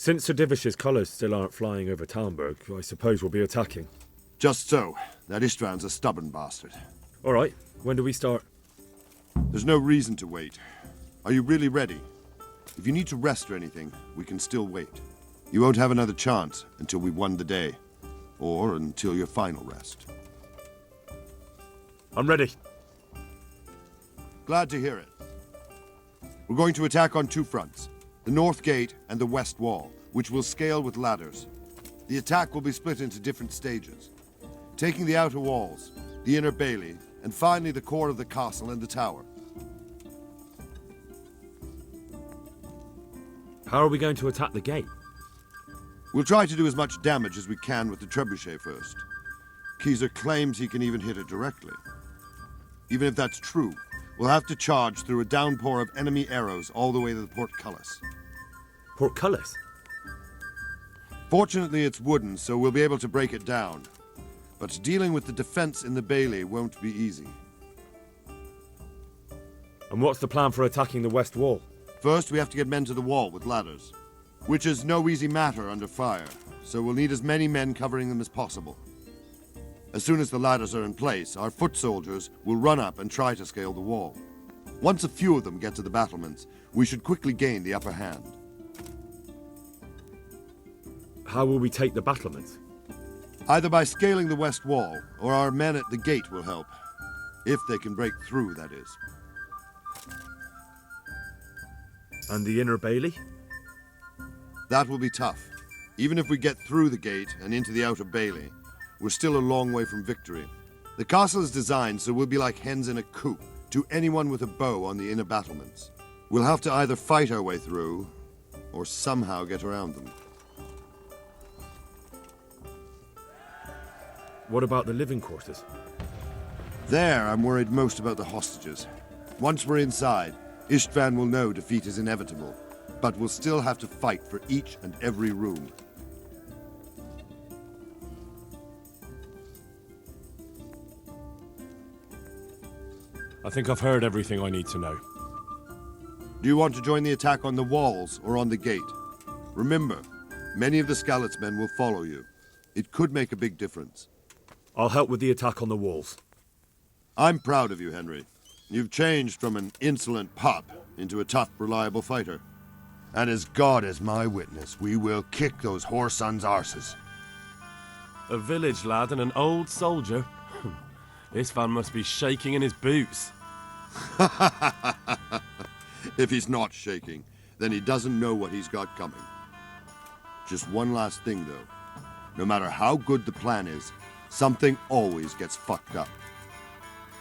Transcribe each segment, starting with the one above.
Since Sir Divish's colours still aren't flying over Talmberg, I suppose we'll be attacking. Just so. That István's a stubborn bastard. All right, when do we start? There's no reason to wait. Are you really ready? If you need to rest or anything, we can still wait. You won't have another chance until we've won the day. Or until your final rest. I'm ready. Glad to hear it. We're going to attack on two fronts. The North Gate and the West Wall, which will scale with ladders. The attack will be split into different stages. Taking the outer walls, the inner bailey, and finally the core of the castle and the tower. How are we going to attack the gate? We'll try to do as much damage as we can with the trebuchet first. Keyser claims he can even hit it directly. Even if that's true, we'll have to charge through a downpour of enemy arrows all the way to the portcullis. Portcullis? Fortunately, it's wooden, so we'll be able to break it down. But dealing with the defense in the bailey won't be easy. And what's the plan for attacking the West Wall? First, we have to get men to the wall with ladders, which is no easy matter under fire, so we'll need as many men covering them as possible. As soon as the ladders are in place, our foot soldiers will run up and try to scale the wall. Once a few of them get to the battlements, we should quickly gain the upper hand. How will we take the battlements? Either by scaling the west wall, or our men at the gate will help. If they can break through, that is. And the inner bailey? That will be tough. Even if we get through the gate and into the outer bailey, we're still a long way from victory. The castle is designed so we'll be like hens in a coop to anyone with a bow on the inner battlements. We'll have to either fight our way through, or somehow get around them. What about the living quarters? There, I'm worried most about the hostages. Once we're inside, István will know defeat is inevitable, but we'll still have to fight for each and every room. I think I've heard everything I need to know. Do you want to join the attack on the walls or on the gate? Remember, many of the Skalitz men will follow you. It could make a big difference. I'll help with the attack on the walls. I'm proud of you, Henry. You've changed from an insolent pup into a tough, reliable fighter. And as God is my witness, we will kick those whore sons' arses. A village lad and an old soldier? This van must be shaking in his boots. If he's not shaking, then he doesn't know what he's got coming. Just one last thing, though. No matter how good the plan is, something always gets fucked up.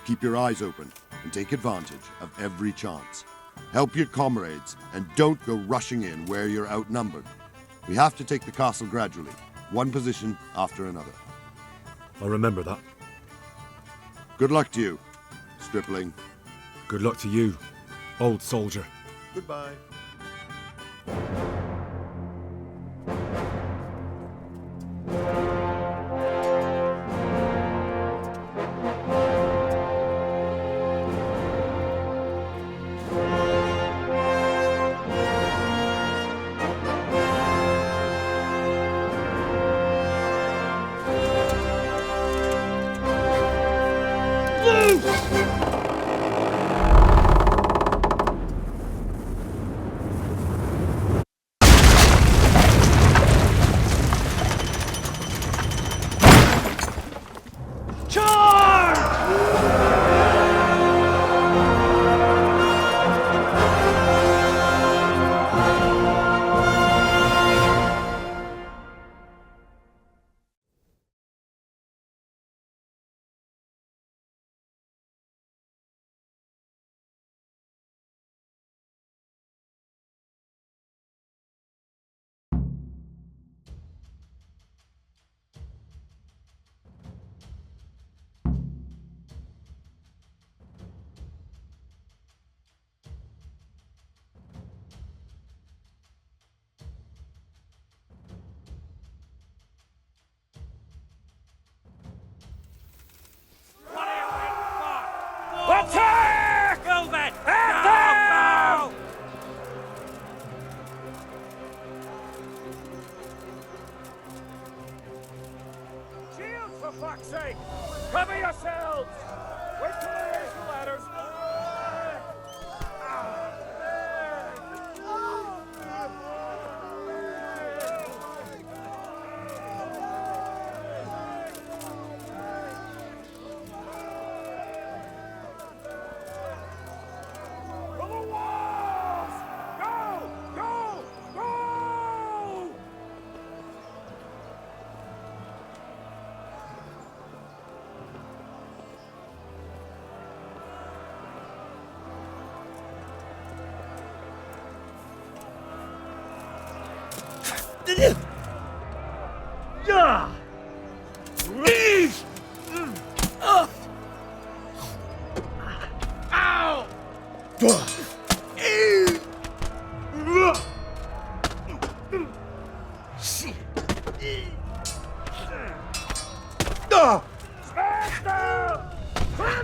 Keep your eyes open and take advantage of every chance. Help your comrades and don't go rushing in where you're outnumbered. We have to take the castle gradually, one position after another. I'll remember that. Good luck to you, stripling. Good luck to you, old soldier. Goodbye. Smash them! Clear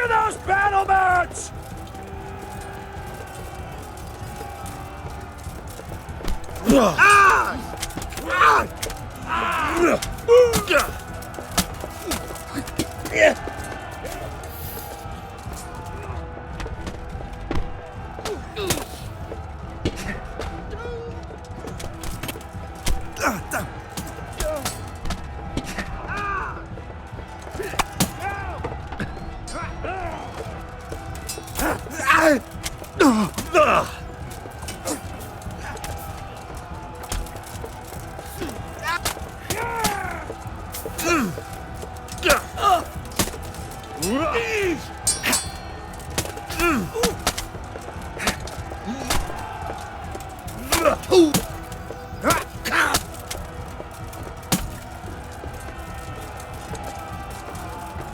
those battlements!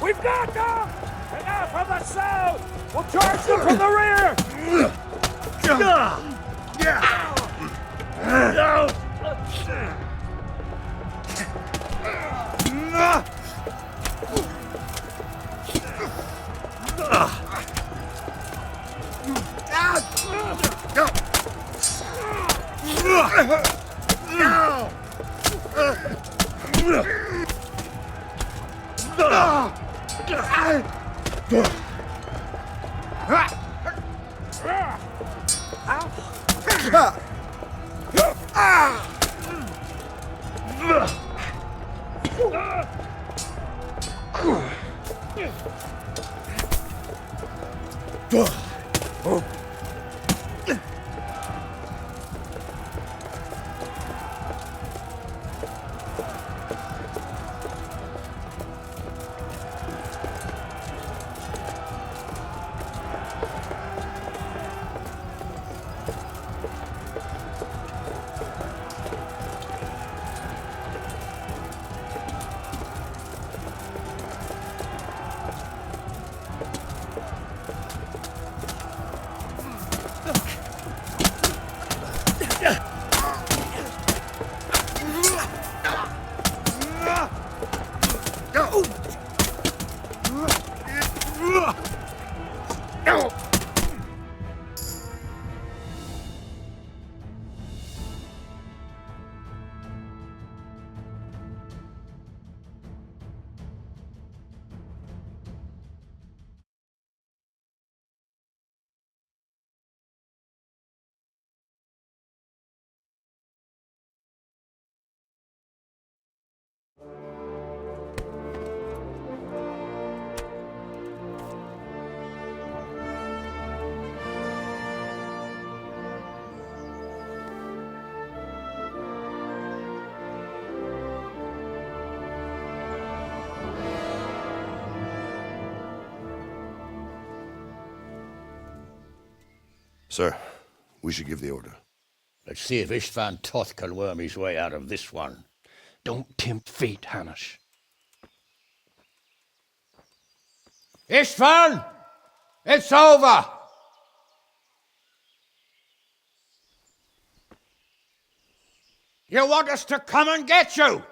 We've got them! And now from the south! We'll charge them from the rear! Sir, we should give the order. Let's see if Istvan Toth can worm his way out of this one. Don't tempt fate, Hanush. Istvan! It's over! You want us to come and get you?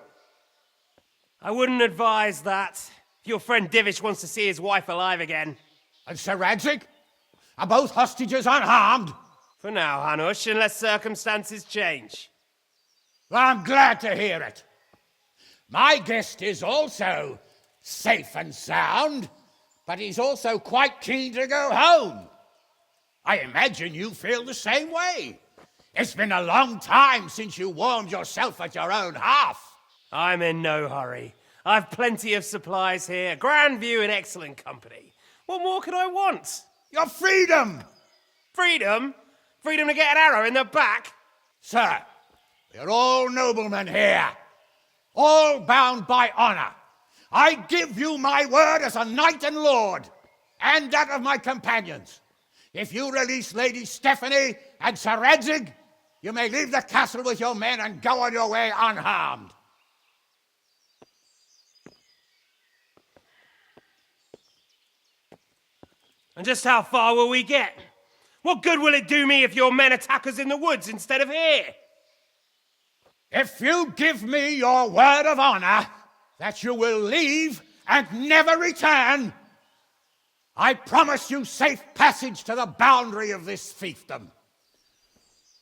I wouldn't advise that. Your friend Divish wants to see his wife alive again. And Sir Radzig? Are both hostages unharmed? For now, Hanush, unless circumstances change. Well, I'm glad to hear it. My guest is also safe and sound, but he's also quite keen to go home. I imagine you feel the same way. It's been a long time since you warmed yourself at your own hearth. I'm in no hurry. I've plenty of supplies here, grand view and excellent company. What more could I want? Your freedom! Freedom? Freedom to get an arrow in the back? Sir, we're all noblemen here, all bound by honor. I give you my word as a knight and lord, and that of my companions. If you release Lady Stephanie and Sir Radzig, you may leave the castle with your men and go on your way unharmed. And just how far will we get? What good will it do me if your men attack us in the woods instead of here? If you give me your word of honor that you will leave and never return, I promise you safe passage to the boundary of this fiefdom.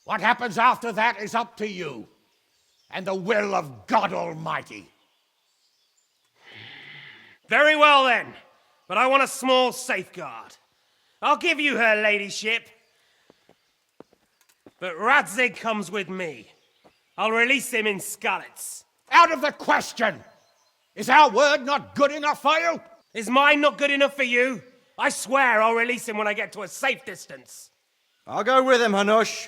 What happens after that is up to you and the will of God Almighty. Very well then, but I want a small safeguard. I'll give you her ladyship, but Radzig comes with me. I'll release him in Skalitz. Out of the question! Is our word not good enough for you? Is mine not good enough for you? I swear I'll release him when I get to a safe distance. I'll go with him, Hanush.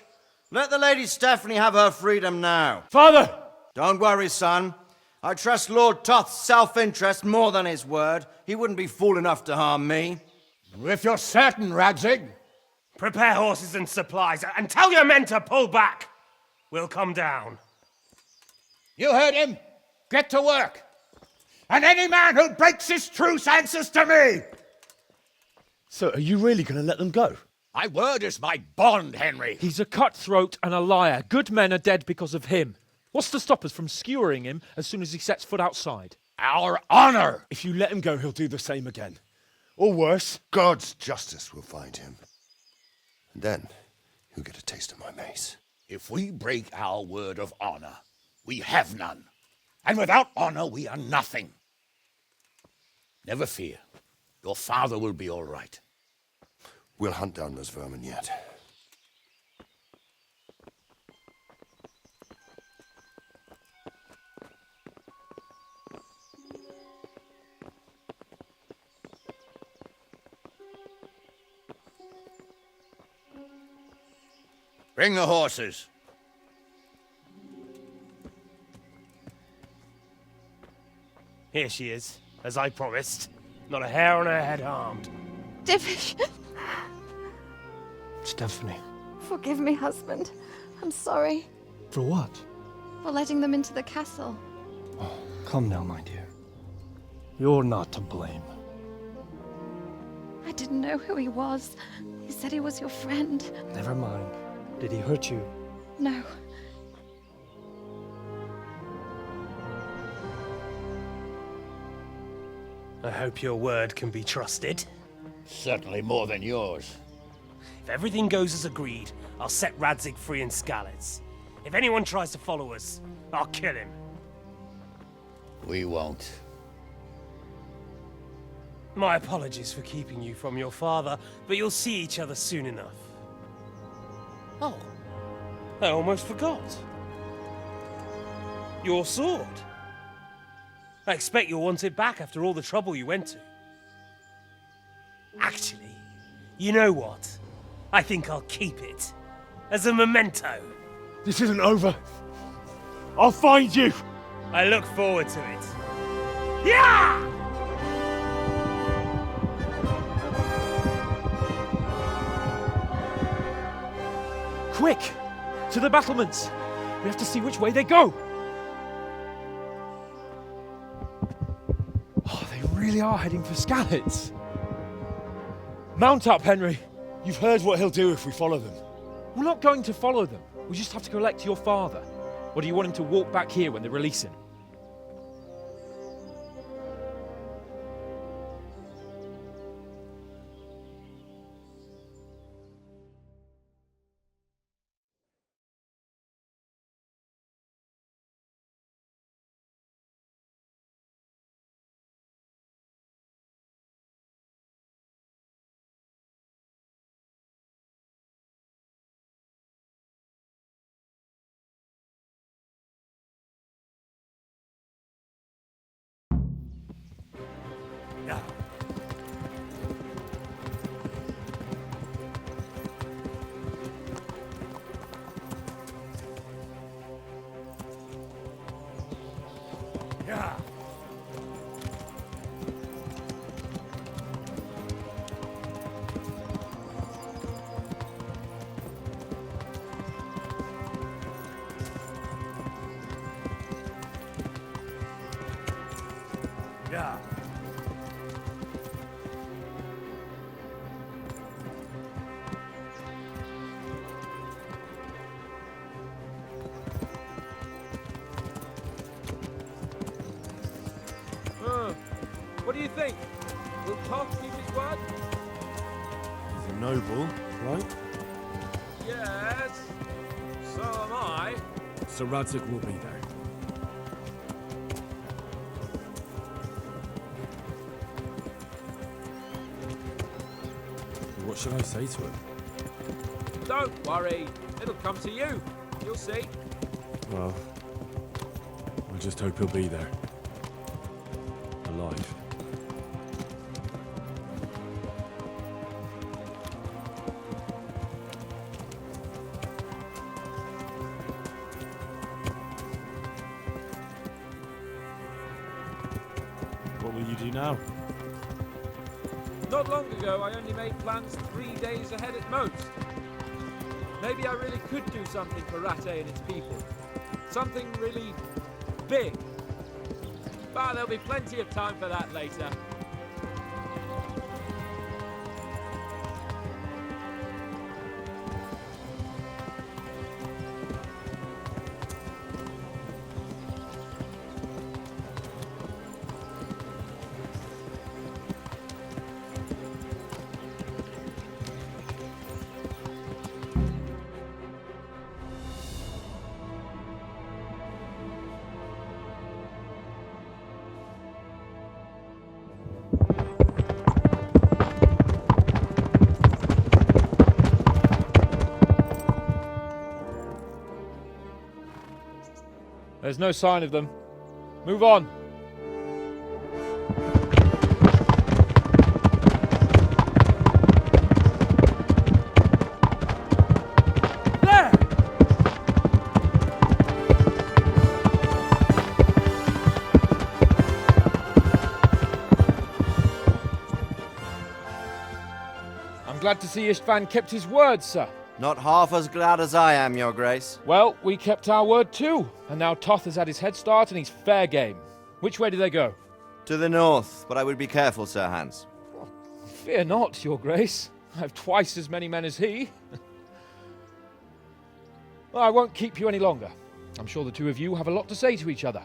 Let the Lady Stephanie have her freedom now. Father! Don't worry, son. I trust Lord Toth's self-interest more than his word. He wouldn't be fool enough to harm me. If you're certain, Radzig. Prepare horses and supplies, and tell your men to pull back. We'll come down. You heard him. Get to work. And any man who breaks this truce answers to me. So, are you really going to let them go? My word is my bond, Henry. He's a cutthroat and a liar. Good men are dead because of him. What's to stop us from skewering him as soon as he sets foot outside? Our honor. If you let him go, he'll do the same again. Or worse. God's justice will find him. And then he'll get a taste of my mace. If we break our word of honor, we have none. And without honor, we are nothing. Never fear. Your father will be all right. We'll hunt down those vermin yet. Bring the horses. Here she is, as I promised. Not a hair on her head harmed. Divish, Stephanie. forgive me, husband. I'm sorry For what? for letting them into the castle. Come now, my dear. You're not to blame. I didn't know who he was. He said he was your friend. Never mind. Did he hurt you? No. I hope your word can be trusted. Certainly more than yours. If everything goes as agreed, I'll set Radzig free in Skalitz. If anyone tries to follow us, I'll kill him. We won't. My apologies for keeping you from your father, but you'll see each other soon enough. Oh, I almost forgot. Your sword. I expect you'll want it back after all the trouble you went to. Actually, you know what? I think I'll keep it. As a memento. This isn't over. I'll find you! I look forward to it. Yeah! Quick! To the battlements! We have to see which way they go! Oh, they really are heading for Skalitz. Mount up, Henry. You've heard what he'll do if we follow them. We're not going to follow them. We just have to collect your father. Or do you want him to walk back here when they release him? Yeah. Yeah. What do you think? Will Toth keep his word? He's a noble, right? Yes. So am I. Sir Radzig will be there. What should I say to him? Don't worry. It'll come to you. You'll see. Well, I just hope he'll be there. Alive. What will you do now? Not long ago, I only made plans 3 days ahead at most. Maybe I really could do something for Rattay and its people. Something really big. But there'll be plenty of time for that later. There's no sign of them. Move on. There! I'm glad to see Istvan kept his word, sir. Not half as glad as I am, Your Grace. Well, we kept our word too, and now Toth has had his head start and he's fair game. Which way do they go? To the north, but I would be careful, Sir Hans. Fear not, Your Grace. I have twice as many men as he. Well, I won't keep you any longer. I'm sure the two of you have a lot to say to each other.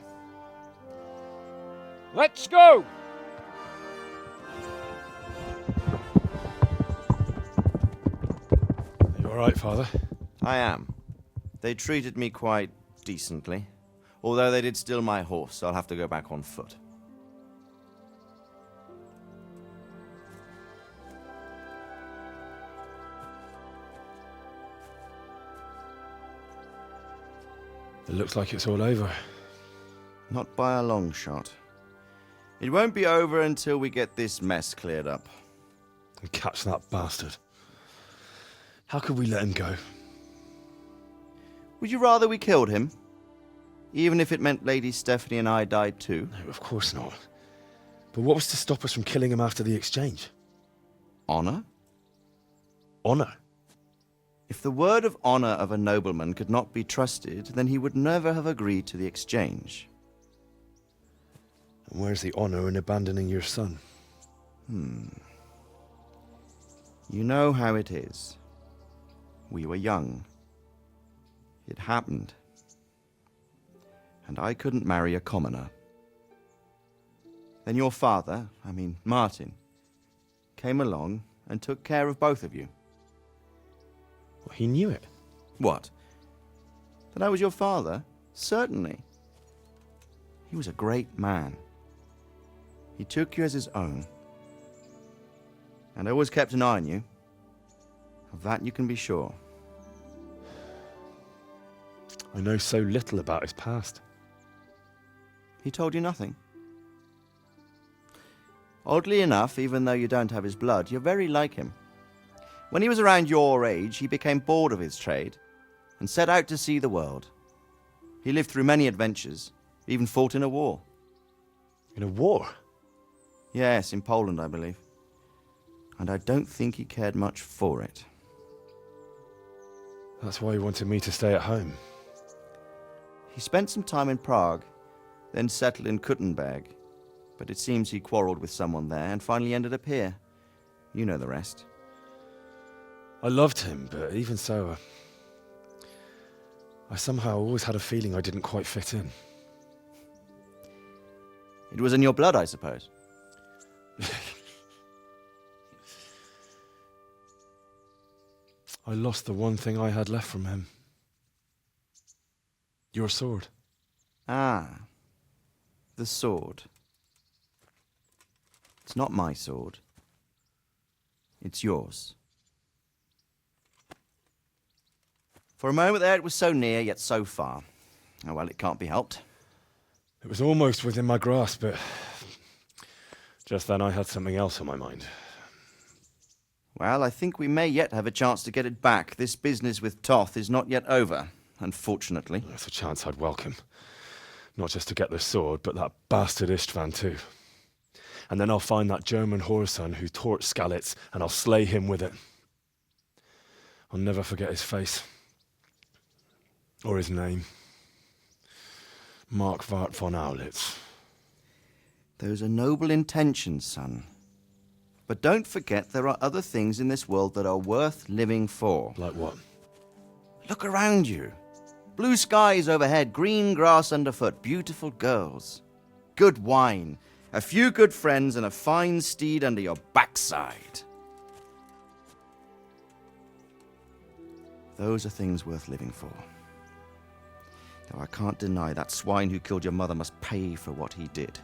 Let's go! You alright, Father? I am. They treated me quite decently. Although they did steal my horse, so I'll have to go back on foot. It looks like it's all over. Not by a long shot. It won't be over until we get this mess cleared up. And catch that bastard. How could we let him go? Would you rather we killed him? Even if it meant Lady Stephanie and I died too? No, of course not. But what was to stop us from killing him after the exchange? Honor? Honor? If the word of honor of a nobleman could not be trusted, then he would never have agreed to the exchange. And where's the honor in abandoning your son? You know how it is. We were young. It happened. And I couldn't marry a commoner. Then your father, Martin, came along and took care of both of you. Well, he knew it. What? That I was your father? Certainly. He was a great man. He took you as his own. And always kept an eye on you. Of that you can be sure. I know so little about his past. He told you nothing? Oddly enough, even though you don't have his blood, you're very like him. When he was around your age, he became bored of his trade and set out to see the world. He lived through many adventures, even fought in a war. In a war? Yes, in Poland, I believe. And I don't think he cared much for it. That's why he wanted me to stay at home. He spent some time in Prague, then settled in Kuttenberg. But it seems he quarreled with someone there and finally ended up here. You know the rest. I loved him, but even so, I somehow always had a feeling I didn't quite fit in. It was in your blood, I suppose. I lost the one thing I had left from him. Your sword. Ah, the sword. It's not my sword. It's yours. For a moment there it was so near, yet so far. Oh well, it can't be helped. It was almost within my grasp, but just then I had something else on my mind. Well, I think we may yet have a chance to get it back. This business with Toth is not yet over, unfortunately. That's a chance I'd welcome. Not just to get the sword, but that bastard Istvan too. And then I'll find that German whoreson who torched Skalitz, and I'll slay him with it. I'll never forget his face. Or his name. Markwart von Aulitz. Those are noble intentions, son. But don't forget there are other things in this world that are worth living for. Like what? Look around you. Blue skies overhead, green grass underfoot, beautiful girls. Good wine, a few good friends, and a fine steed under your backside. Those are things worth living for. Though I can't deny that swine who killed your mother must pay for what he did.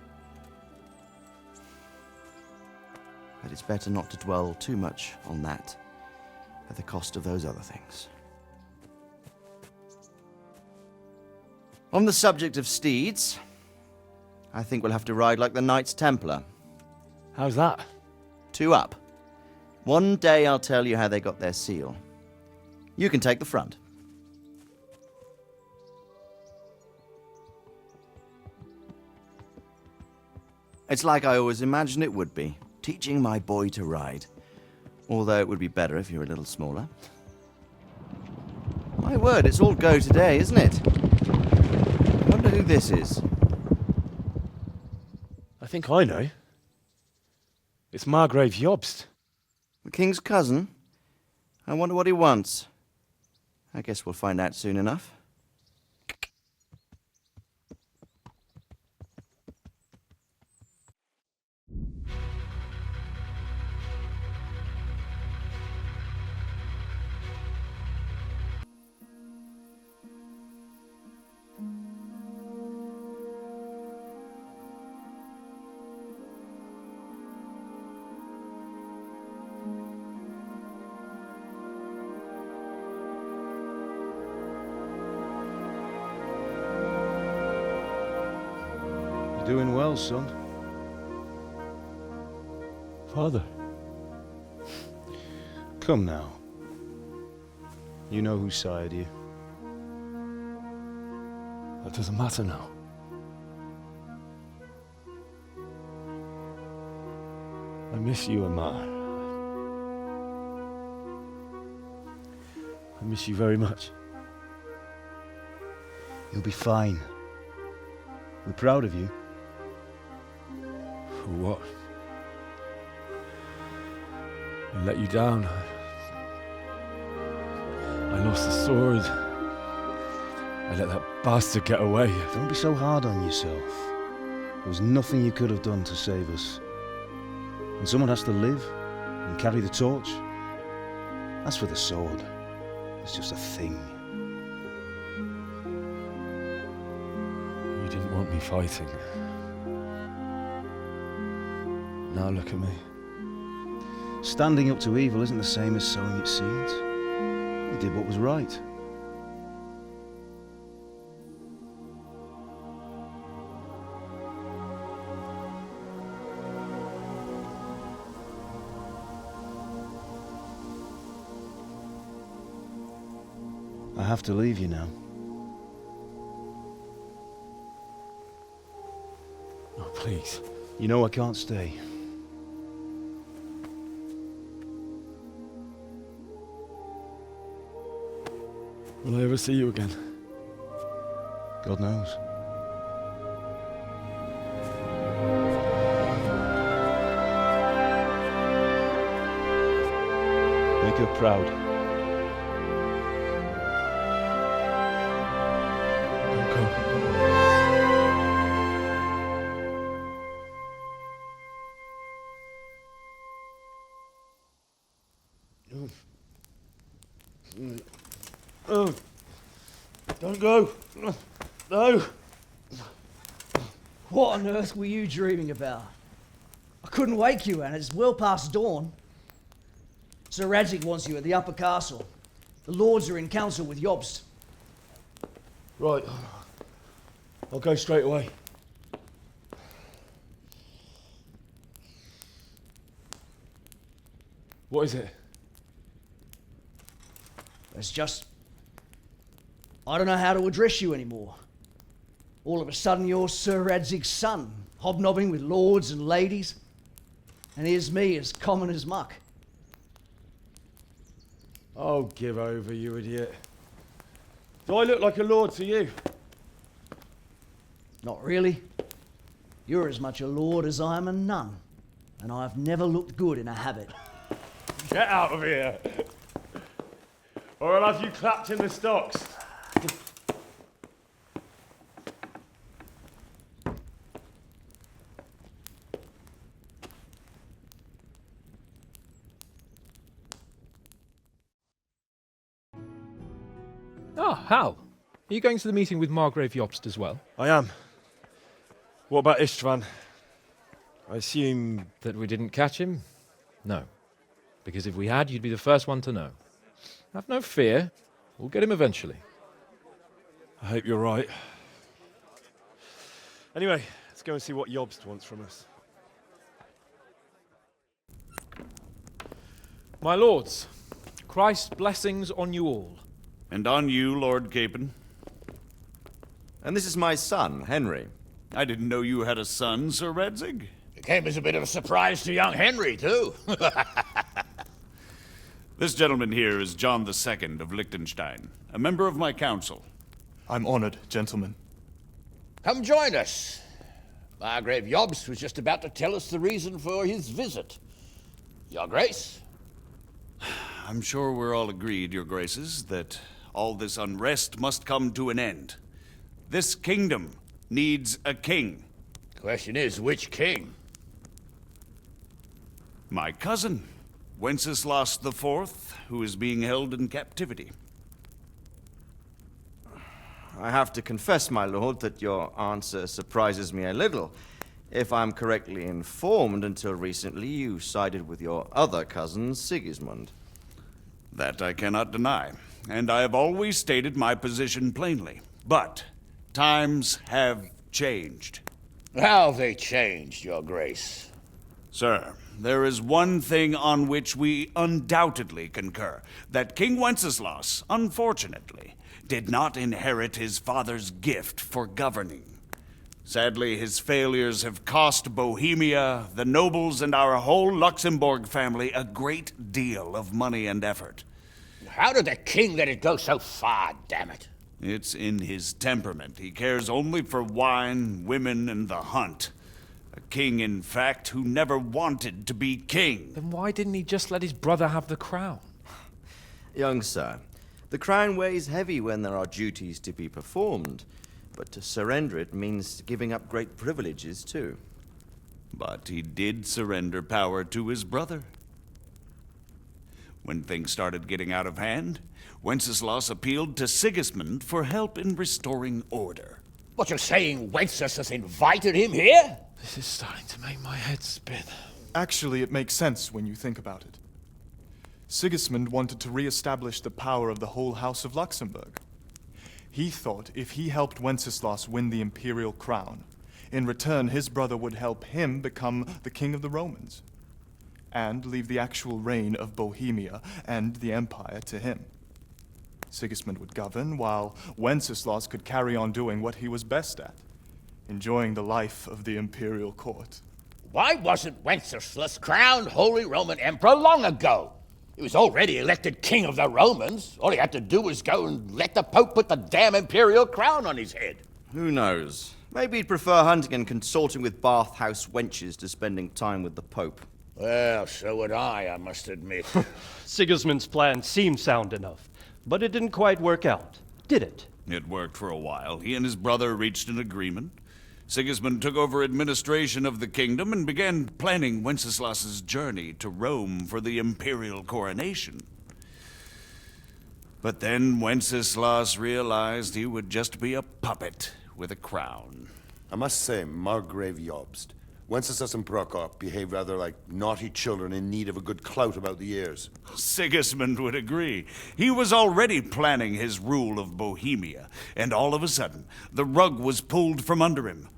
But it's better not to dwell too much on that at the cost of those other things. On the subject of steeds, I think we'll have to ride like the Knights Templar. How's that? 2 up. One day I'll tell you how they got their seal. You can take the front. It's like I always imagined it would be, teaching my boy to ride. Although it would be better if you were a little smaller. My word, it's all go today, isn't it? I wonder who this is. I think I know. It's Margrave Jobst. The king's cousin? I wonder what he wants. I guess we'll find out soon enough. Doing well, son. Father. Come now. You know who sired you. That doesn't matter now. I miss you, Amar. I miss you very much. You'll be fine. We're proud of you. For what? I let you down. I lost the sword. I let that bastard get away. Don't be so hard on yourself. There was nothing you could have done to save us. And someone has to live and carry the torch. As for the sword, it's just a thing. You didn't want me fighting. Now look at me. Standing up to evil isn't the same as sowing its seeds. You did what was right. I have to leave you now. Oh, please. You know I can't stay. Will I ever see you again? God knows. Make her proud. Don't go. Don't go. No. What on earth were you dreaming about? I couldn't wake you, and it's well past dawn. Sir Radzig wants you at the upper castle. The lords are in council with Jobst. Right. I'll go straight away. What is it? It's just... I don't know how to address you anymore. All of a sudden you're Sir Radzig's son, hobnobbing with lords and ladies. And here's me, as common as muck. Oh, give over, you idiot. Do I look like a lord to you? Not really. You're as much a lord as I am a nun. And I've never looked good in a habit. Get out of here! Or I'll have you clapped in the stocks. Ah, Hal. Are you going to the meeting with Margrave Jobst as well? I am. What about Istvan? I assume... That we didn't catch him? No. Because if we had, you'd be the first one to know. Have no fear. We'll get him eventually. I hope you're right. Anyway, let's go and see what Jobst wants from us. My lords, Christ's blessings on you all. And on you, Lord Capon. And this is my son, Henry. I didn't know you had a son, Sir Radzig. It came as a bit of a surprise to young Henry, too. This gentleman here is John II of Liechtenstein, a member of my council. I'm honored, gentlemen. Come join us. Margrave Jobst was just about to tell us the reason for his visit. Your Grace? I'm sure we're all agreed, Your Graces, that all this unrest must come to an end. This kingdom needs a king. Question is, which king? My cousin, Wenceslaus IV, who is being held in captivity. I have to confess, my lord, that your answer surprises me a little. If I'm correctly informed, until recently you sided with your other cousin, Sigismund. That I cannot deny, and I have always stated my position plainly. But times have changed. How have they changed, Your Grace? Sir, there is one thing on which we undoubtedly concur, that King Wenceslaus, unfortunately, did not inherit his father's gift for governing. Sadly, his failures have cost Bohemia, the nobles, and our whole Luxembourg family a great deal of money and effort. How did the king let it go so far, damn it? It's in his temperament. He cares only for wine, women, and the hunt. A king, in fact, who never wanted to be king. Then why didn't he just let his brother have the crown? Young sir, the crown weighs heavy when there are duties to be performed, but to surrender it means giving up great privileges too. But he did surrender power to his brother. When things started getting out of hand, Wenceslaus appealed to Sigismund for help in restoring order. What, you're saying Wenceslas has invited him here? This is starting to make my head spin. Actually, it makes sense when you think about it. Sigismund wanted to re-establish the power of the whole House of Luxembourg. He thought if he helped Wenceslaus win the imperial crown, in return his brother would help him become the king of the Romans, and leave the actual reign of Bohemia and the empire to him. Sigismund would govern, while Wenceslaus could carry on doing what he was best at, enjoying the life of the imperial court. Why wasn't Wenceslas crowned Holy Roman Emperor long ago? He was already elected King of the Romans. All he had to do was go and let the Pope put the damn imperial crown on his head. Who knows? Maybe he'd prefer hunting and consorting with bathhouse wenches to spending time with the Pope. Well, so would I must admit. Sigismund's plan seemed sound enough, but it didn't quite work out, did it? It worked for a while. He and his brother reached an agreement. Sigismund took over administration of the kingdom and began planning Wenceslas's journey to Rome for the imperial coronation. But then Wenceslas realized he would just be a puppet with a crown. I must say, Margrave Jobst, Wenceslas and Prokop behave rather like naughty children in need of a good clout about the ears. Sigismund would agree. He was already planning his rule of Bohemia, and all of a sudden, the rug was pulled from under him.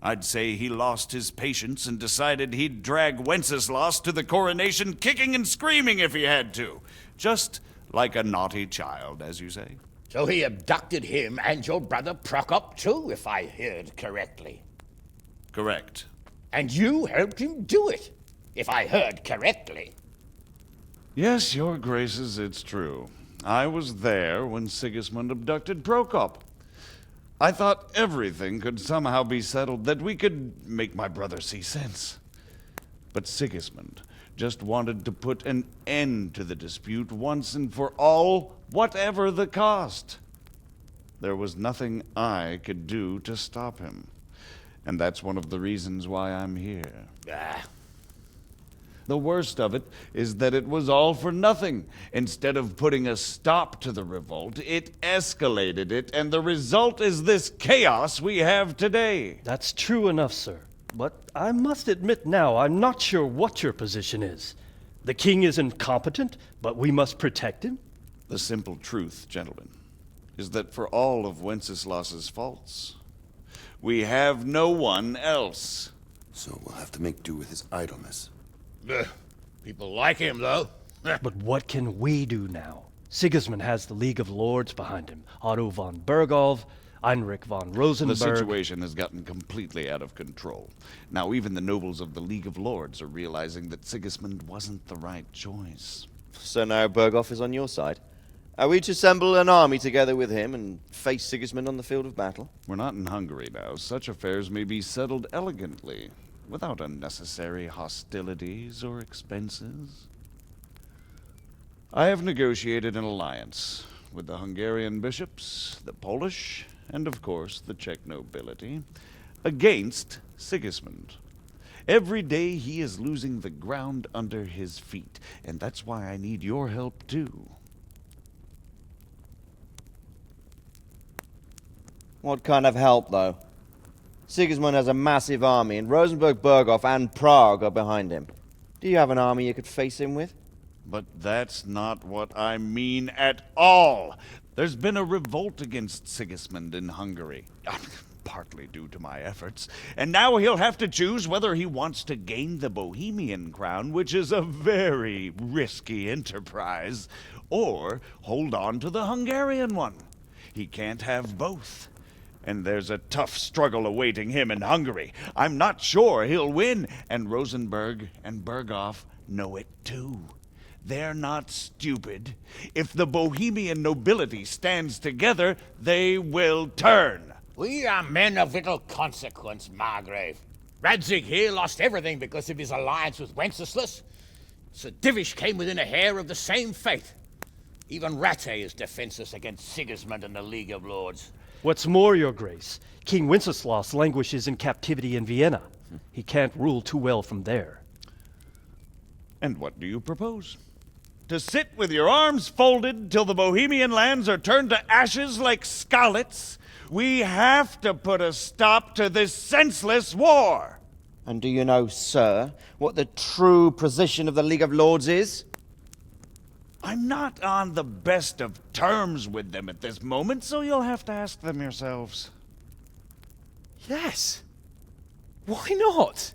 I'd say he lost his patience and decided he'd drag Wenceslas to the coronation kicking and screaming if he had to. Just like a naughty child, as you say. So he abducted him and your brother Prokop too, if I heard correctly. Correct. And you helped him do it, if I heard correctly. Yes, your graces, it's true. I was there when Sigismund abducted Prokop. I thought everything could somehow be settled, that we could make my brother see sense. But Sigismund just wanted to put an end to the dispute once and for all, whatever the cost. There was nothing I could do to stop him. And that's one of the reasons why I'm here. The worst of it is that it was all for nothing. Instead of putting a stop to the revolt, it escalated it, and the result is this chaos we have today. That's true enough, sir. But I must admit now, I'm not sure what your position is. The king is incompetent, but we must protect him? The simple truth, gentlemen, is that for all of Wenceslas's faults, we have no one else. So we'll have to make do with his idleness. People like him, though. But what can we do now? Sigismund has the League of Lords behind him. Otto von Bergolf, Heinrich von Rosenberg. The situation has gotten completely out of control. Now even the nobles of the League of Lords are realizing that Sigismund wasn't the right choice. So now Bergolf is on your side. Are we to assemble an army together with him and face Sigismund on the field of battle? We're not in Hungary now. Such affairs may be settled elegantly, without unnecessary hostilities or expenses. I have negotiated an alliance with the Hungarian bishops, the Polish, and of course the Czech nobility, against Sigismund. Every day he is losing the ground under his feet, and that's why I need your help too. What kind of help, though? Sigismund has a massive army, and Rosenberg, Berghof, and Prague are behind him. Do you have an army you could face him with? But that's not what I mean at all. There's been a revolt against Sigismund in Hungary, partly due to my efforts, and now he'll have to choose whether he wants to gain the Bohemian crown, which is a very risky enterprise, or hold on to the Hungarian one. He can't have both. And there's a tough struggle awaiting him in Hungary. I'm not sure he'll win, and Rosenberg and Berghof know it too. They're not stupid. If the Bohemian nobility stands together, they will turn. We are men of little consequence, Margrave. Radzig here lost everything because of his alliance with Wenceslas. Sir Divish came within a hair of the same fate. Even Rattay is defenseless against Sigismund and the League of Lords. What's more, your grace, King Wenceslaus languishes in captivity in Vienna. He can't rule too well from there. And what do you propose? To sit with your arms folded till the Bohemian lands are turned to ashes like Skalitz? We have to put a stop to this senseless war! And do you know, sir, what the true position of the League of Lords is? I'm not on the best of terms with them at this moment, so you'll have to ask them yourselves. Yes. Why not?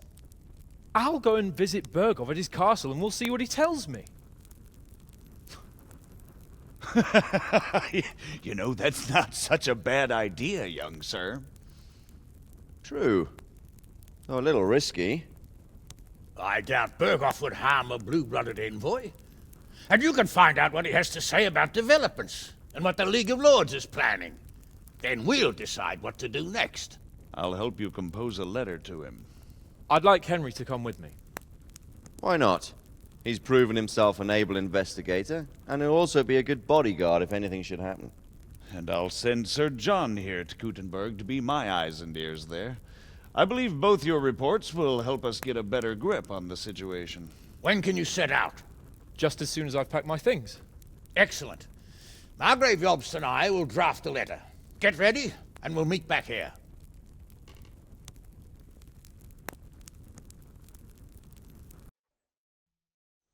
I'll go and visit Berghof at his castle and we'll see what he tells me. You know, that's not such a bad idea, young sir. True. Though a little risky. I doubt Berghoff would harm a blue-blooded envoy. And you can find out what he has to say about developments and what the League of Lords is planning. Then we'll decide what to do next. I'll help you compose a letter to him. I'd like Henry to come with me. Why not? He's proven himself an able investigator, and he'll also be a good bodyguard if anything should happen. And I'll send Sir John here to Kuttenberg to be my eyes and ears there. I believe both your reports will help us get a better grip on the situation. When can you set out? Just as soon as I've packed my things. Excellent. Margrave Jobst and I will draft a letter. Get ready, and we'll meet back here.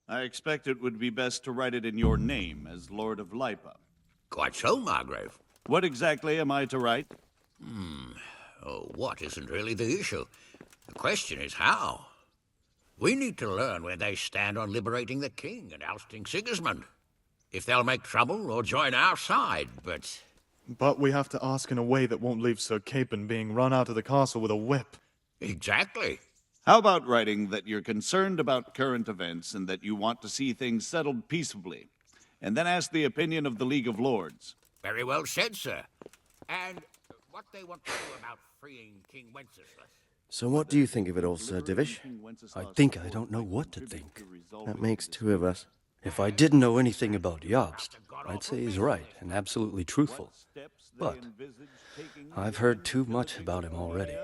I expect it would be best to write it in your name as Lord of Lipa. Quite so, Margrave. What exactly am I to write? Oh, what isn't really the issue. The question is how. We need to learn where they stand on liberating the king and ousting Sigismund. If they'll make trouble or join our side, but... But we have to ask in a way that won't leave Sir Capon being run out of the castle with a whip. Exactly. How about writing that you're concerned about current events and that you want to see things settled peaceably, and then ask the opinion of the League of Lords? Very well said, sir. And what they want to do about freeing King Wenceslaus. So what do you think of it all, Sir Divish? I think I don't know what to think. That makes two of us. If I didn't know anything about Jobst, I'd say he's right and absolutely truthful. But I've heard too much about him already.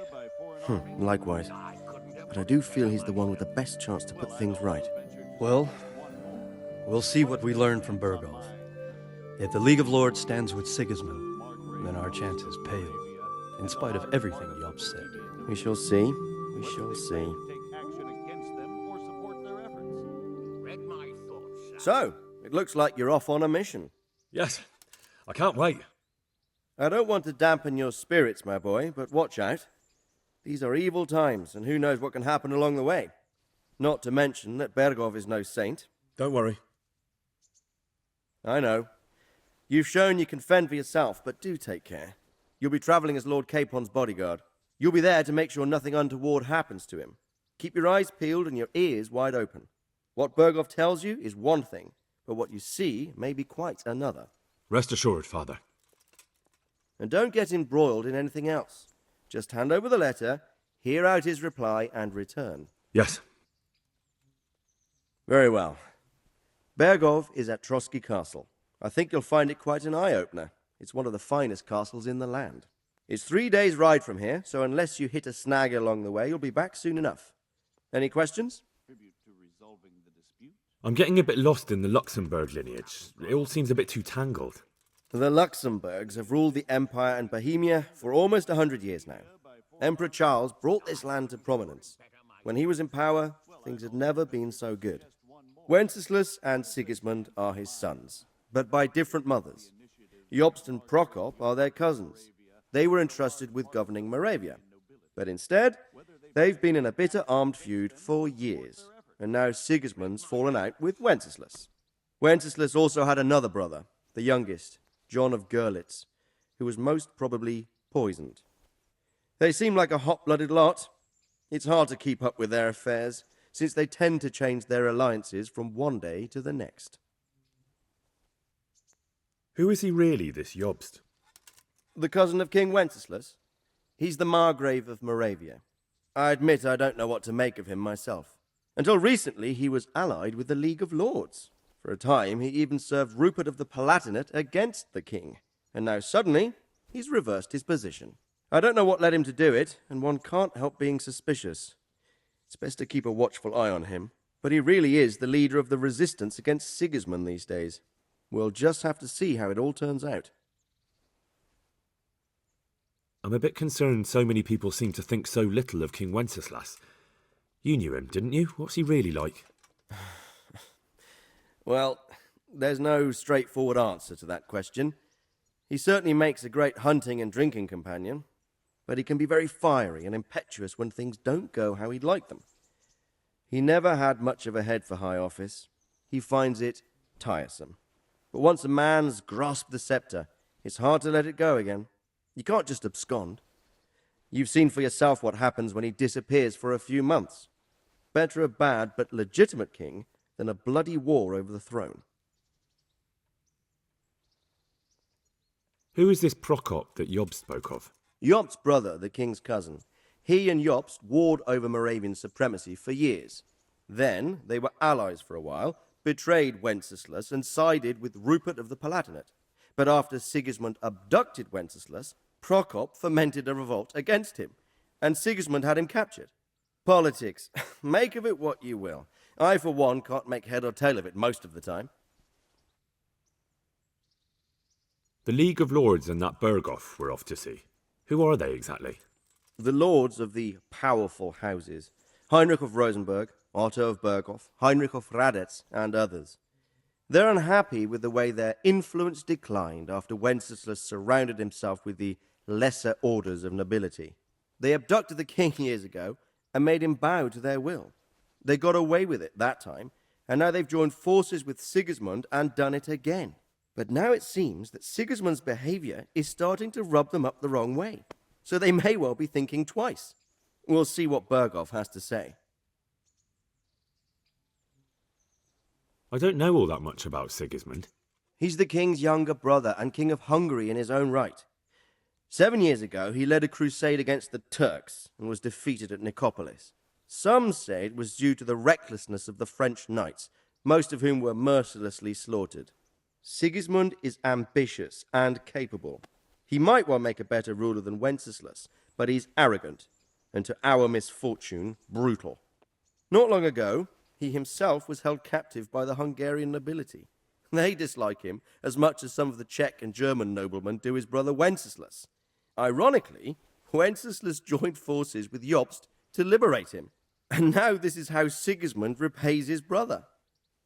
Likewise. But I do feel he's the one with the best chance to put things right. Well, we'll see what we learn from Berghoff. If the League of Lords stands with Sigismund, then our chances pale, in spite of everything Jobst said. We shall see. We shall see. So, it looks like you're off on a mission. Yes, I can't wait. I don't want to dampen your spirits, my boy, but watch out. These are evil times, and who knows what can happen along the way. Not to mention that Berghoff is no saint. Don't worry. I know. You've shown you can fend for yourself, but do take care. You'll be traveling as Lord Capon's bodyguard. You'll be there to make sure nothing untoward happens to him. Keep your eyes peeled and your ears wide open. What Berghoff tells you is one thing, but what you see may be quite another. Rest assured, Father. And don't get embroiled in anything else. Just hand over the letter, hear out his reply, and return. Yes. Very well. Berghoff is at Trotsky Castle. I think you'll find it quite an eye-opener. It's one of the finest castles in the land. It's 3 days' ride from here, so unless you hit a snag along the way, you'll be back soon enough. Any questions? I'm getting a bit lost in the Luxembourg lineage. It all seems a bit too tangled. The Luxembourgs have ruled the Empire and Bohemia for almost 100 years now. Emperor Charles brought this land to prominence. When he was in power, things had never been so good. Wenceslaus and Sigismund are his sons, but by different mothers. Jobst and Prokop are their cousins. They were entrusted with governing Moravia. But instead, they've been in a bitter armed feud for years, and now Sigismund's fallen out with Wenceslaus. Wenceslaus also had another brother, the youngest, John of Skalitz, who was most probably poisoned. They seem like a hot-blooded lot. It's hard to keep up with their affairs, since they tend to change their alliances from one day to the next. Who is he really, this Jobst? The cousin of King Wenceslaus. He's the Margrave of Moravia. I admit I don't know what to make of him myself. Until recently, he was allied with the League of Lords. For a time, he even served Rupert of the Palatinate against the king. And now suddenly, he's reversed his position. I don't know what led him to do it, and one can't help being suspicious. It's best to keep a watchful eye on him, but he really is the leader of the resistance against Sigismund these days. We'll just have to see how it all turns out. I'm a bit concerned so many people seem to think so little of King Wenceslaus. You knew him, didn't you? What's he really like? Well, there's no straightforward answer to that question. He certainly makes a great hunting and drinking companion, but he can be very fiery and impetuous when things don't go how he'd like them. He never had much of a head for high office. He finds it tiresome. But once a man's grasped the scepter, it's hard to let it go again. You can't just abscond. You've seen for yourself what happens when he disappears for a few months. Better a bad but legitimate king than a bloody war over the throne. Who is this Prokop that Job spoke of? Jobst's brother, the king's cousin. He and Jobst warred over Moravian supremacy for years. Then they were allies for a while, betrayed Wenceslaus and sided with Rupert of the Palatinate. But after Sigismund abducted Wenceslaus, Prokop fomented a revolt against him, and Sigismund had him captured. Politics. Make of it what you will. I, for one, can't make head or tail of it most of the time. The League of Lords and that Berghoff we're off to see. Who are they exactly? The lords of the powerful houses. Heinrich of Rosenberg, Otto of Berghoff, Heinrich of Radetz, and others. They're unhappy with the way their influence declined after Wenceslaus surrounded himself with the lesser orders of nobility. They abducted the king years ago and made him bow to their will. They got away with it that time, and now they've joined forces with Sigismund and done it again. But now it seems that Sigismund's behavior is starting to rub them up the wrong way, so they may well be thinking twice. We'll see what Berghoff has to say. I don't know all that much about Sigismund. He's the king's younger brother and king of Hungary in his own right. 7 years ago, he led a crusade against the Turks and was defeated at Nicopolis. Some say it was due to the recklessness of the French knights, most of whom were mercilessly slaughtered. Sigismund is ambitious and capable. He might well make a better ruler than Wenceslaus, but he's arrogant, and to our misfortune, brutal. Not long ago, he himself was held captive by the Hungarian nobility. They dislike him as much as some of the Czech and German noblemen do his brother Wenceslas. Ironically, Wenceslas joined forces with Jobst to liberate him, and now this is how Sigismund repays his brother.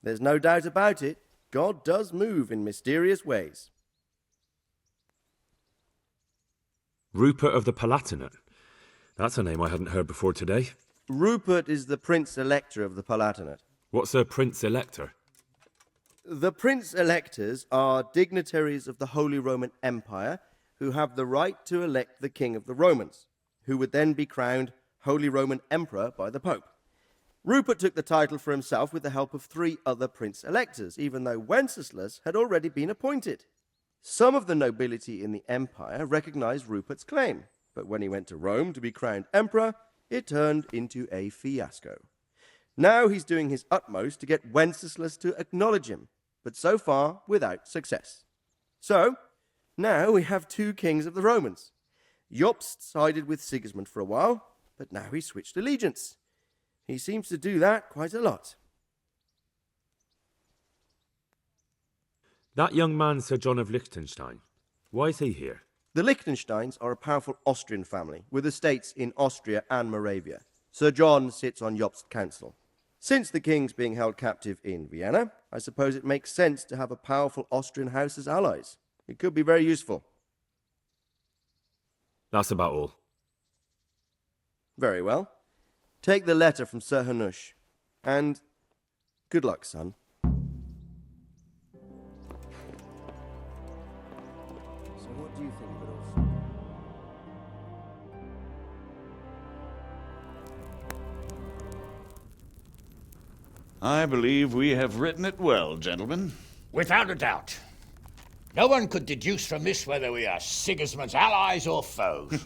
There's no doubt about it, God does move in mysterious ways. Rupert of the Palatinate. That's a name I hadn't heard before today. Rupert is the Prince-Elector of the Palatinate. What's a Prince-Elector? The Prince-Electors are dignitaries of the Holy Roman Empire who have the right to elect the King of the Romans, who would then be crowned Holy Roman Emperor by the Pope. Rupert took the title for himself with the help of 3 other Prince-Electors, even though Wenceslas had already been appointed. Some of the nobility in the empire recognized Rupert's claim, but when he went to Rome to be crowned emperor, it turned into a fiasco. Now he's doing his utmost to get Wenceslas to acknowledge him, but so far without success. So, now we have 2 kings of the Romans. Jobst sided with Sigismund for a while, but now he's switched allegiance. He seems to do that quite a lot. That young man, Sir John of Liechtenstein. Why is he here? The Liechtensteins are a powerful Austrian family with estates in Austria and Moravia. Sir John sits on Jobst's council. Since the king's being held captive in Vienna, I suppose it makes sense to have a powerful Austrian house as allies. It could be very useful. That's about all. Very well. Take the letter from Sir Hanush. And good luck, son. So what do you think of it all? I believe we have written it well, gentlemen. Without a doubt. No one could deduce from this whether we are Sigismund's allies or foes.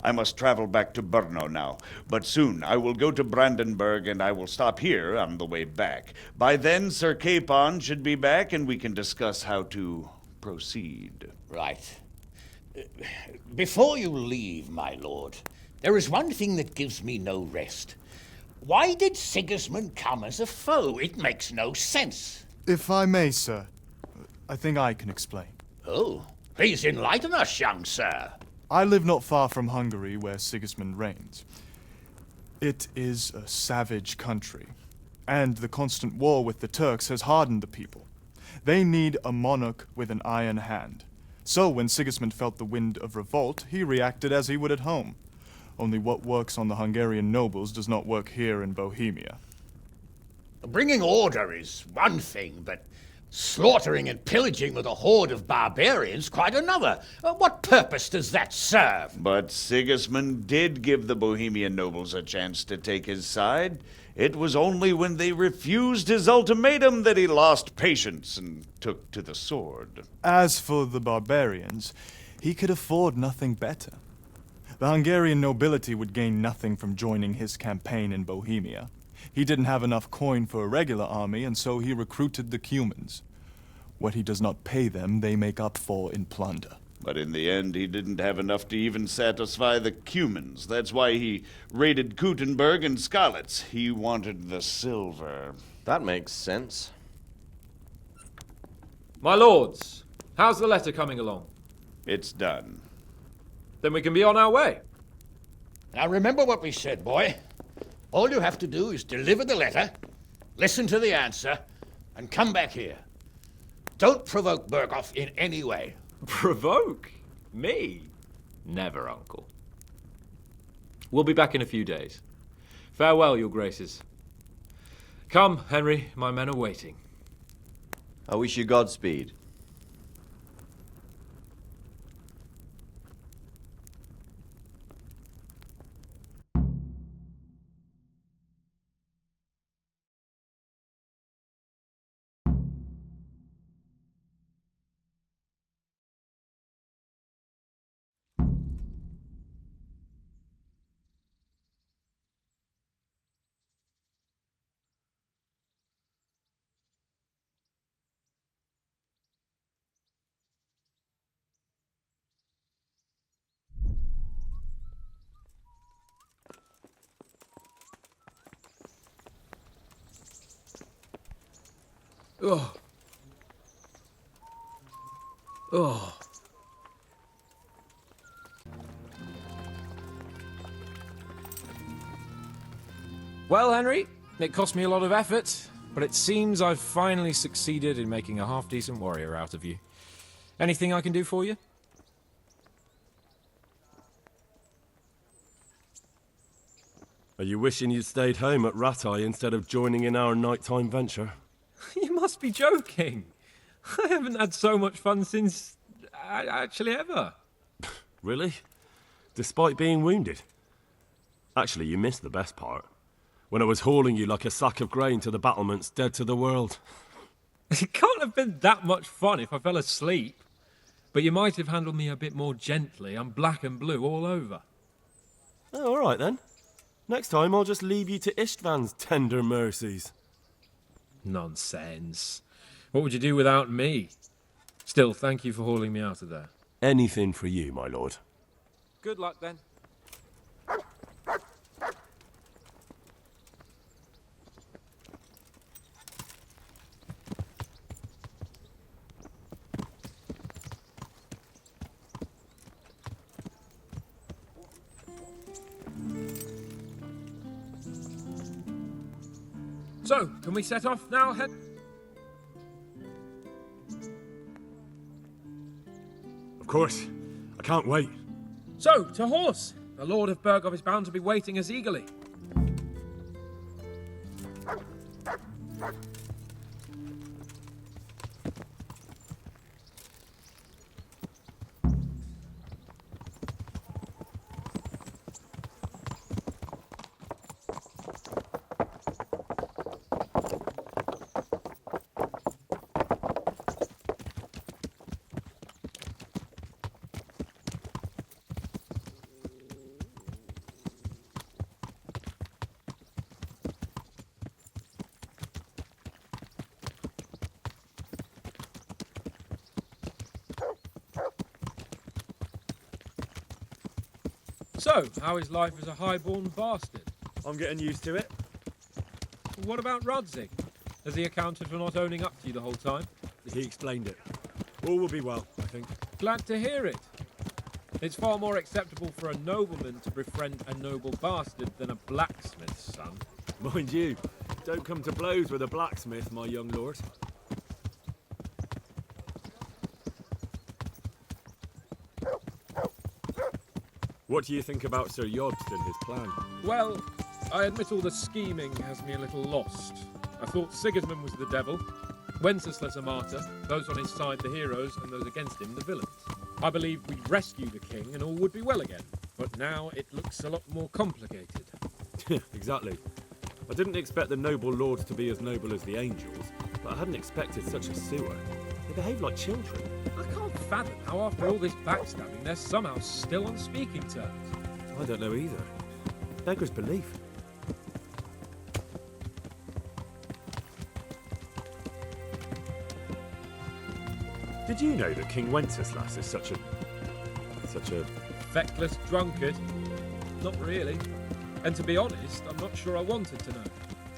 I must travel back to Brno now, but soon I will go to Brandenburg and I will stop here on the way back. By then, Sir Capon should be back and we can discuss how to proceed. Right. Before you leave, my lord, there is one thing that gives me no rest. Why did Sigismund come as a foe? It makes no sense. If I may, sir, I think I can explain. Oh, please enlighten us, young sir. I live not far from Hungary, where Sigismund reigns. It is a savage country, and the constant war with the Turks has hardened the people. They need a monarch with an iron hand. So when Sigismund felt the wind of revolt, he reacted as he would at home. Only what works on the Hungarian nobles does not work here in Bohemia. Bringing order is one thing, but Slaughtering and pillaging with a horde of barbarians, quite another. What purpose does that serve? But Sigismund did give the Bohemian nobles a chance to take his side. It was only when they refused his ultimatum that he lost patience and took to the sword. As for the barbarians, he could afford nothing better. The Hungarian nobility would gain nothing from joining his campaign in Bohemia. He didn't have enough coin for a regular army, and so he recruited the Cumans. What he does not pay them, they make up for in plunder. But in the end, he didn't have enough to even satisfy the Cumans. That's why he raided Kuttenberg and Skalitz. He wanted the silver. That makes sense. My lords, how's the letter coming along? It's done. Then we can be on our way. Now remember what we said, boy. All you have to do is deliver the letter, listen to the answer, and come back here. Don't provoke Berghoff in any way. Provoke? Me? Never, Uncle. We'll be back in a few days. Farewell, your graces. Come, Henry, my men are waiting. I wish you Godspeed. Oh. Oh. Well, Henry, it cost me a lot of effort, but it seems I've finally succeeded in making a half-decent warrior out of you. Anything I can do for you? Are you wishing you'd stayed home at Ratai instead of joining in our nighttime venture? You must be joking. I haven't had so much fun since... actually ever. Really? Despite being wounded? Actually, you missed the best part. When I was hauling you like a sack of grain to the battlements, dead to the world. It can't have been that much fun if I fell asleep. But you might have handled me a bit more gently. I'm black and blue all over. Oh, all right then. Next time I'll just leave you to Istvan's tender mercies. Nonsense. What would you do without me? Still, thank you for hauling me out of there. Anything for you, my lord. Good luck, then. So, can we set off now, Of course. I can't wait. So, to horse! The Lord of Berghoff is bound to be waiting us eagerly. So, how is life as a highborn bastard? I'm getting used to it. What about Radzig? Has he accounted for not owning up to you the whole time? He explained it. All will be well, I think. Glad to hear it. It's far more acceptable for a nobleman to befriend a noble bastard than a blacksmith's son. Mind you, don't come to blows with a blacksmith, my young lord. What do you think about Sir Jobst and his plan? Well, I admit all the scheming has me a little lost. I thought Sigismund was the devil, Wenceslas a martyr, those on his side the heroes, and those against him the villains. I believe we'd rescue the king and all would be well again. But now it looks a lot more complicated. Exactly. I didn't expect the noble lords to be as noble as the angels, but I hadn't expected such a sewer. They behave like children. I can't fathom how after all this backstabbing they're somehow still on speaking terms. I don't know either. Beggars belief. Did you know that King Wenceslaus is such a feckless drunkard? Not really. And to be honest, I'm not sure I wanted to know.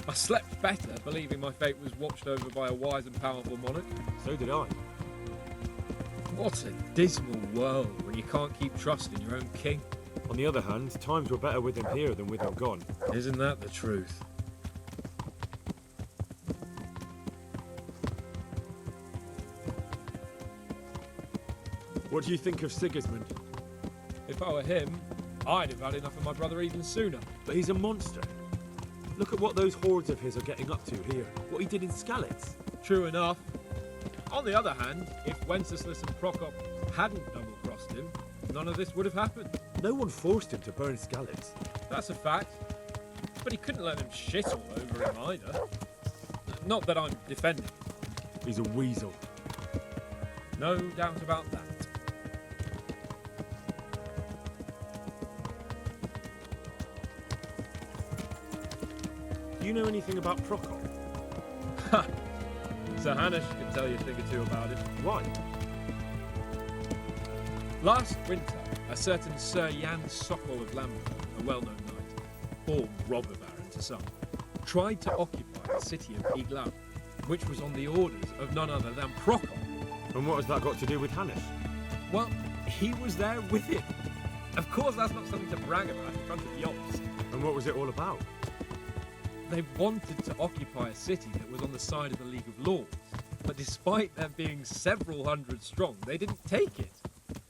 I slept better believing my fate was watched over by a wise and powerful monarch. So did I. What a dismal world when you can't keep trusting your own king. On the other hand, times were better with him here than with him gone. Isn't that the truth? What do you think of Sigismund? If I were him, I'd have had enough of my brother even sooner. But he's a monster. Look at what those hordes of his are getting up to here. What he did in Skalitz. True enough. On the other hand, if Wenceslas and Prokop hadn't double-crossed him, none of this would have happened. No one forced him to burn Skalitz. That's a fact. But he couldn't let them shit all over him either. Not that I'm defending him. He's a weasel. No doubt about that. Do you know anything about Prokop? Ha! Sir Hanush can tell you a thing or two about it. Why? Last winter, a certain Sir Jan Sokol of Lambert, a well-known knight, or robber baron to some, tried to occupy the city of Iglau, which was on the orders of none other than Prokop. And what has that got to do with Hanush? Well, he was there with him. Of course, that's not something to brag about in front of Yost. And what was it all about? They wanted to occupy a city that was on the side of the League of Lords, but despite them being several hundred strong, they didn't take it.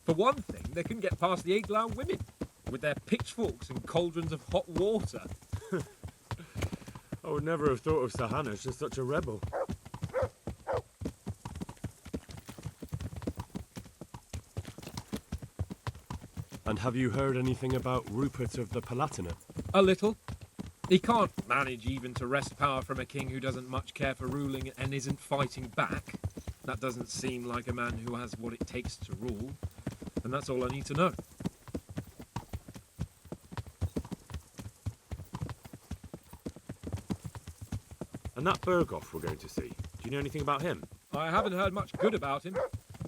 For one thing, they couldn't get past the Iglau women, with their pitchforks and cauldrons of hot water. I would never have thought of Sir Hanush as such a rebel. And have you heard anything about Rupert of the Palatinate? A little. He can't manage even to wrest power from a king who doesn't much care for ruling and isn't fighting back. That doesn't seem like a man who has what it takes to rule. And that's all I need to know. And that Berghoff we're going to see, do you know anything about him? I haven't heard much good about him,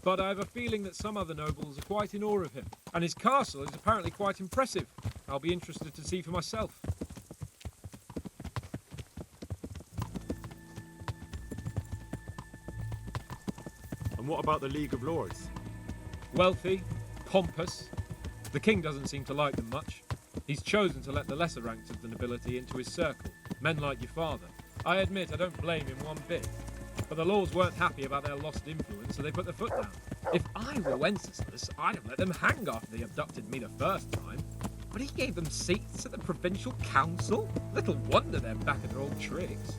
but I have a feeling that some other nobles are quite in awe of him. And his castle is apparently quite impressive. I'll be interested to see for myself. And what about the League of Lords? Wealthy, pompous. The king doesn't seem to like them much. He's chosen to let the lesser ranks of the nobility into his circle, men like your father. I admit I don't blame him one bit. But the lords weren't happy about their lost influence, so they put their foot down. If I were Wenceslas, I'd have let them hang after they abducted me the first time. But he gave them seats at the provincial council? Little wonder they're back at their old tricks.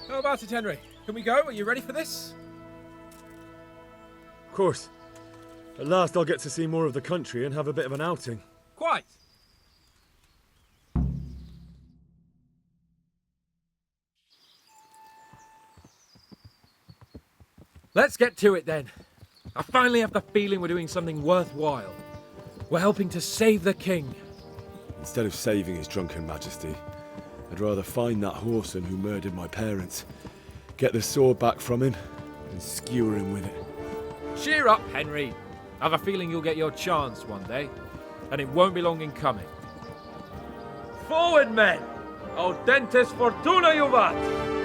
How about it, Henry? Can we go? Are you ready for this? Of course. At last I'll get to see more of the country and have a bit of an outing. Quite. Let's get to it then. I finally have the feeling we're doing something worthwhile. We're helping to save the king. Instead of saving his drunken majesty, I'd rather find that whoreson who murdered my parents, get the sword back from him, and skewer him with it. Cheer up, Henry. I have a feeling you'll get your chance one day, and it won't be long in coming. Forward, men! Audentes fortuna juvat!